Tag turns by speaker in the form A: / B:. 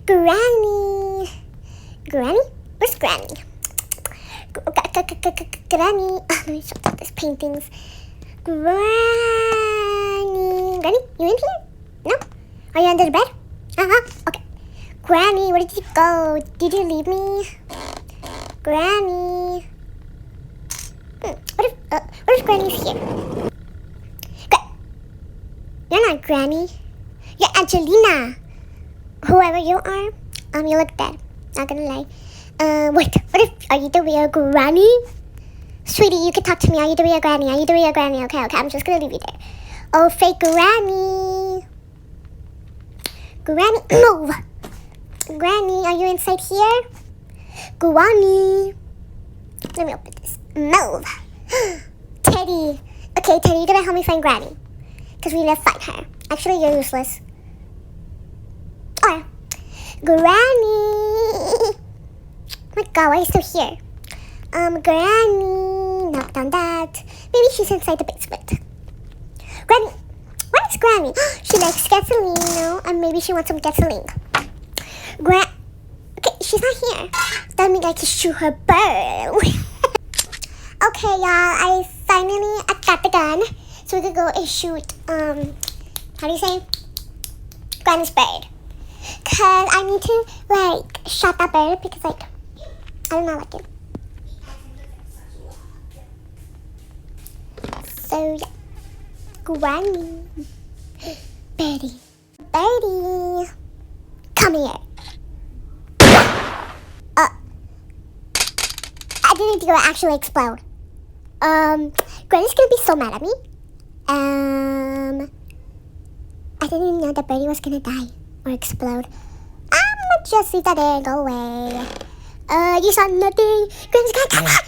A: Granny. Granny? Where's Granny? Granny. Let me show you these paintings. Granny. Granny, you in here? No? Are you under the bed? Okay. Granny, where did you go? Did you leave me? Granny. What if Granny's here? You're not Granny. You're Angelina. Whoever you are, you look dead. Not gonna lie. What if, are you the real Granny? Sweetie, you can talk to me. Are you the real Granny? Are you the real Granny? Okay, I'm just gonna leave you there. Oh, fake Granny. Granny, move. Granny, are you inside here? Granny. Let me open this. Move. Teddy. Okay, Teddy, you're gonna help me find Granny. Because we need to find her. Actually, you're useless. Alright. Granny. Oh my god, why are you still here? Granny. Knock down that. Maybe she's inside the basement. Granny. Where's Granny? She likes gasoline, no? And maybe she wants some gasoline. Okay, she's not here. That means I can shoot her bird. Okay, y'all. I got the gun. So we could go and shoot, how do you say? Granny's bird. Because I need to, shot that bird because, I do not like it. So, yeah. Granny. Birdie. Birdie. Come here. I didn't think it would actually explode. Granny's gonna be so mad at me. I didn't even know that Birdie was gonna die or explode. I'ma just leave that there and go away. You saw nothing. Granny's gonna come out.